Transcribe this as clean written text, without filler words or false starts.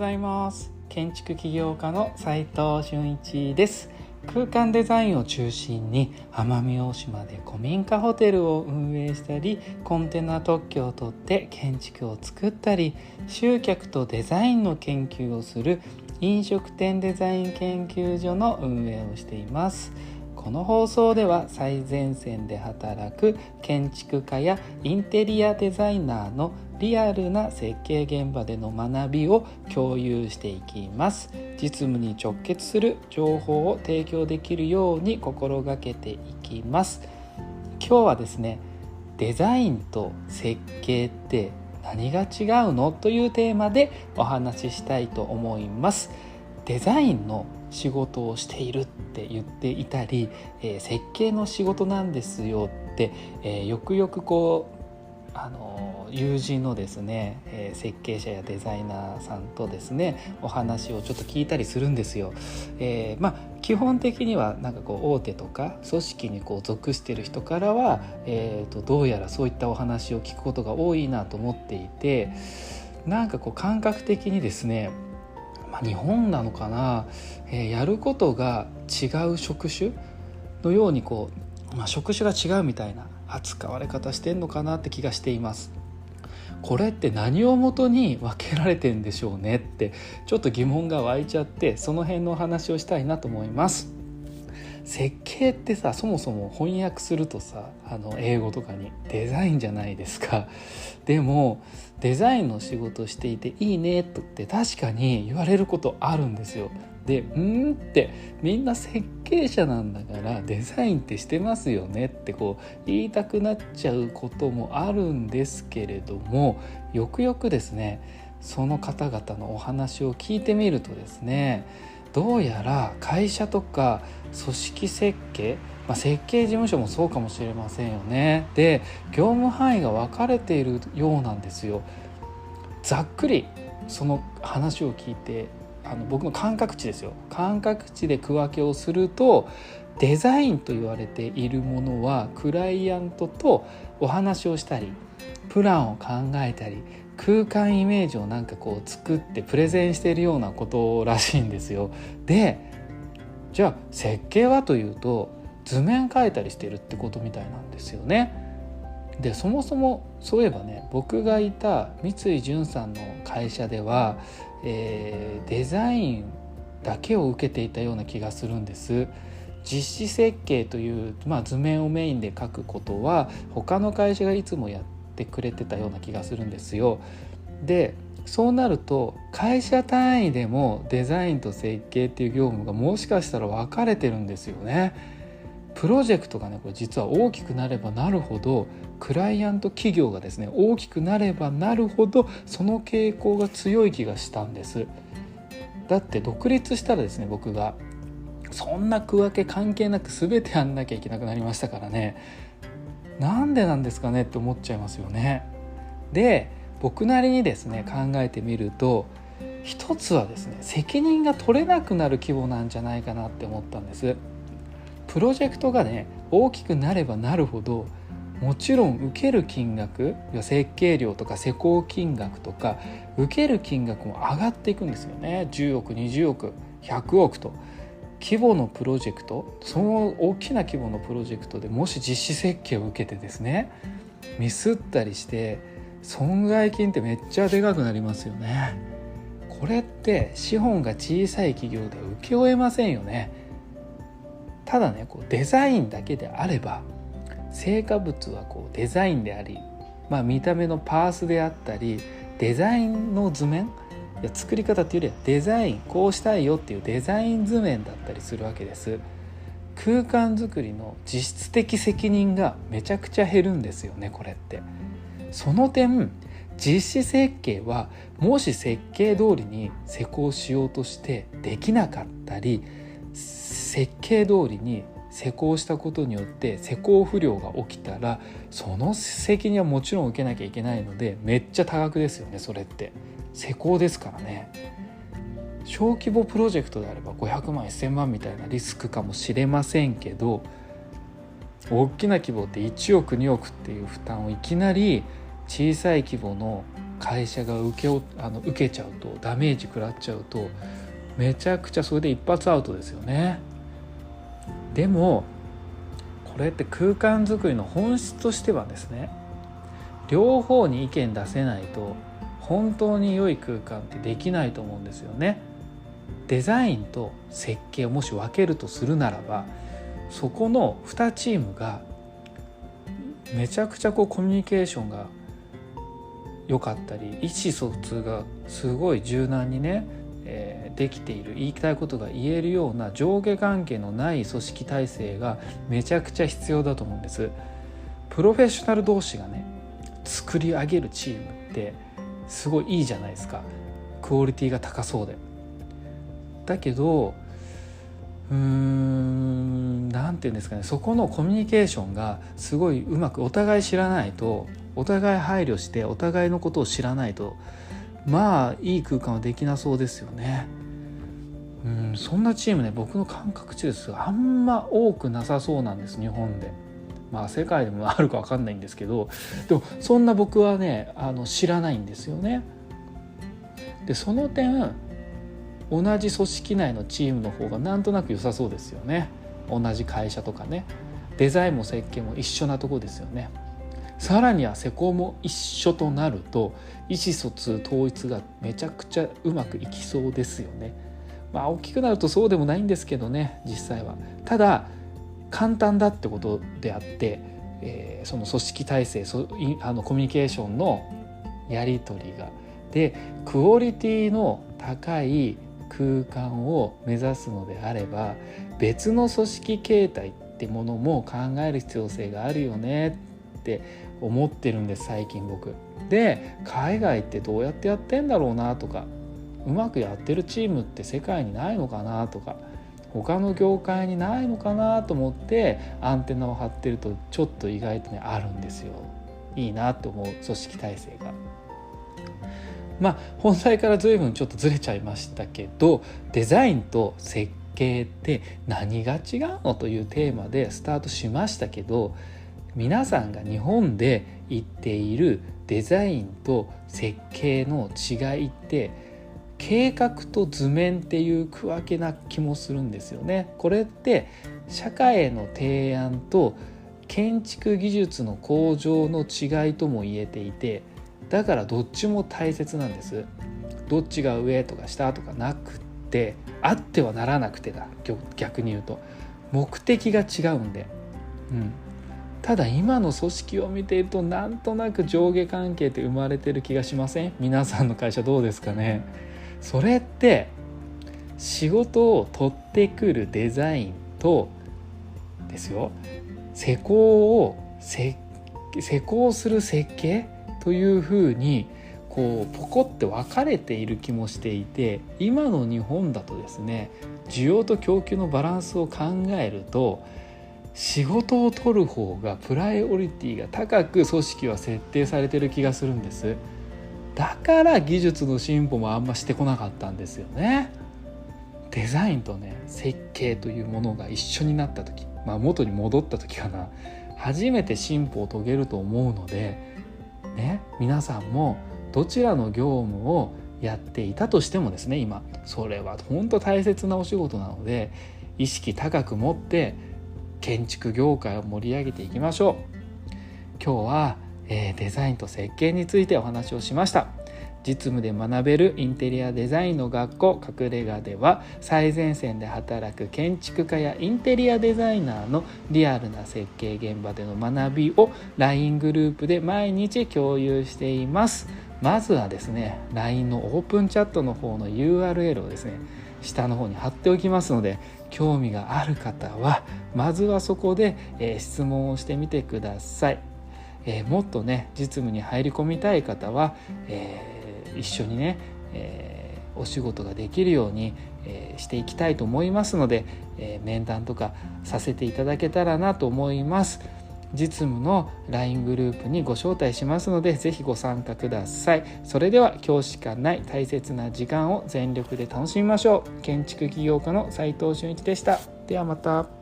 ざいます。建築起業家の斉藤俊一です。空間デザインを中心に奄美大島で古民家ホテルを運営したり、コンテナ特許を取って建築を作ったり、集客とデザインの研究をする飲食店デザイン研究所の運営をしています。この放送では最前線で働く建築家やインテリアデザイナーのリアルな設計現場での学びを共有していきます。実務に直結する情報を提供できるように心がけていきます。今日はですね、デザインと設計って何が違うのというテーマでお話ししたいと思います。デザインの仕事をしているって言っていたり、設計の仕事なんですよって、よくよく友人のですね、設計者やデザイナーさんとですねお話をちょっと聞いたりするんですよ。基本的には大手とか組織に属している人からは、どうやらそういったお話を聞くことが多いなと思っていて、感覚的にですね、日本なのかな、やることが違う職種のように職種が違うみたいな扱われ方してんのかなって気がしています。これって何をもとに分けられてんでしょうねってちょっと疑問が湧いちゃって、その辺のお話をしたいなと思います。設計ってさ、そもそも翻訳するとさ、英語とかにデザインじゃないですか。でもデザインの仕事していていいねって確かに言われることあるんですよ。でってみんな設計者なんだからデザインってしてますよねって言いたくなっちゃうこともあるんですけれども、よくよくですねその方々のお話を聞いてみるとですね、どうやら会社とか組織設計、設計事務所もそうかもしれませんよね。で、業務範囲が分かれているようなんですよ。ざっくりその話を聞いて、僕の感覚値ですよ、感覚値で区分けをすると、デザインと言われているものはクライアントとお話をしたり、プランを考えたり、空間イメージを作ってプレゼンしているようなことらしいんですよ。で、じゃあ設計はというと図面描いたりしているってことみたいなんですよね。で、そもそもそういえばね、僕がいた三井淳さんの会社では、デザインだけを受けていたような気がするんです。実施設計という、図面をメインで描くことは他の会社がいつもやってくれてたような気がするんですよ。で、そうなると会社単位でもデザインと設計っていう業務がもしかしたら分かれてるんですよね。プロジェクトがね、これ実は大きくなればなるほど、クライアント企業がですね大きくなればなるほどその傾向が強い気がしたんです。だって独立したらですね、僕がそんな区分け関係なく全てやんなきゃいけなくなりましたからね。なんでなんですかねって思っちゃいますよね。で、僕なりにですね考えてみると、一つはですね、責任が取れなくなる規模なんじゃないかなって思ったんです。プロジェクトがね大きくなればなるほど、もちろん受ける金額、設計料とか施工金額とか受ける金額も上がっていくんですよね。10億、20億、100億と規模のプロジェクト、その大きな規模のプロジェクトでもし実施設計を受けてですねミスったりして損害金ってめっちゃでかくなりますよね。これって資本が小さい企業では請け負えませんよね。ただね、デザインだけであれば、成果物はデザインであり、見た目のパースであったり、デザインの図面、作り方っていうよりはデザイン、こうしたいよっていうデザイン図面だったりするわけです。空間づくりの実質的責任がめちゃくちゃ減るんですよね、これって。その点、実施設計はもし設計通りに施工しようとしてできなかったり、設計通りに施工したことによって施工不良が起きたら、その責任はもちろん受けなきゃいけないので、めっちゃ多額ですよね。それって施工ですからね。小規模プロジェクトであれば500万1000万みたいなリスクかもしれませんけど、大きな規模って1億2億っていう負担をいきなり小さい規模の会社が受けちゃうと、ダメージ食らっちゃうとめちゃくちゃそれで一発アウトですよね。でもこれって空間づくりの本質としてはですね、両方に意見出せないと本当に良い空間ってできないと思うんですよね。デザインと設計をもし分けるとするならば、そこの2チームがめちゃくちゃコミュニケーションが良かったり、意思疎通がすごい柔軟にね、できている、言いたいことが言えるような上下関係のない組織体制がめちゃくちゃ必要だと思うんです。プロフェッショナル同士がね作り上げるチームってすごいいいじゃないですか。クオリティが高そうで。だけどなんていうんですかね、そこのコミュニケーションがすごいうまくお互い知らないと、お互い配慮してお互いのことを知らないと、まあいい空間はできなそうですよね。そんなチームね、僕の感覚値ですがあんま多くなさそうなんです、日本で。まあ世界でもあるか分かんないんですけど、でもそんな僕はね知らないんですよね。でその点同じ組織内のチームの方がなんとなく良さそうですよね。同じ会社とかね、デザインも設計も一緒なとこですよね。さらには施工も一緒となると意思疎通統一がめちゃくちゃうまくいきそうですよね。まあ大きくなるとそうでもないんですけどね、実際は。ただ簡単だってことであって、その組織体制コミュニケーションのやり取りがでクオリティの高い空間を目指すのであれば、別の組織形態ってものも考える必要性があるよねって思ってるんです、最近僕。で海外ってどうやってやってんだろうなとか、うまくやってるチームって世界にないのかなとか、他の業界にないのかなと思ってアンテナを張ってると、ちょっと意外とねあるんですよ。いいなって思う組織体制が。まあ本題から随分ちょっとずれちゃいましたけど、デザインと設計って何が違うのというテーマでスタートしましたけど、皆さんが日本で言っているデザインと設計の違いって計画と図面っていう区分けな気もするんですよね。これって社会への提案と建築技術の向上の違いとも言えていて、だからどっちも大切なんです。どっちが上とか下とかなくて、あってはならなくてだ、逆に言うと目的が違うんで、ただ今の組織を見ているとなんとなく上下関係って生まれてる気がしません？皆さんの会社どうですかね。それって仕事を取ってくるデザインとですよ、施工する設計というふうにポコって分かれている気もしていて、今の日本だとですね、需要と供給のバランスを考えると仕事を取る方がプライオリティが高く組織は設定されている気がするんです。だから技術の進歩もあんましてこなかったんですよね。デザインとね設計というものが一緒になった時、元に戻った時かな、初めて進歩を遂げると思うのでね、皆さんもどちらの業務をやっていたとしてもですね、今それは本当大切なお仕事なので、意識高く持って建築業界を盛り上げていきましょう。今日は、デザインと設計についてお話をしました。実務で学べるインテリアデザインの学校隠れ家では、最前線で働く建築家やインテリアデザイナーのリアルな設計現場での学びを LINE グループで毎日共有しています。まずはですね LINE のオープンチャットの方の URL をですね下の方に貼っておきますので、興味がある方はまずはそこで、質問をしてみてください。もっとね実務に入り込みたい方は、一緒にね、お仕事ができるように、していきたいと思いますので、面談とかさせていただけたらなと思います。実務の LINE グループにご招待しますので、ぜひご参加ください。それでは今日しかない大切な時間を全力で楽しみましょう。建築起業家の斉藤俊一でした。ではまた。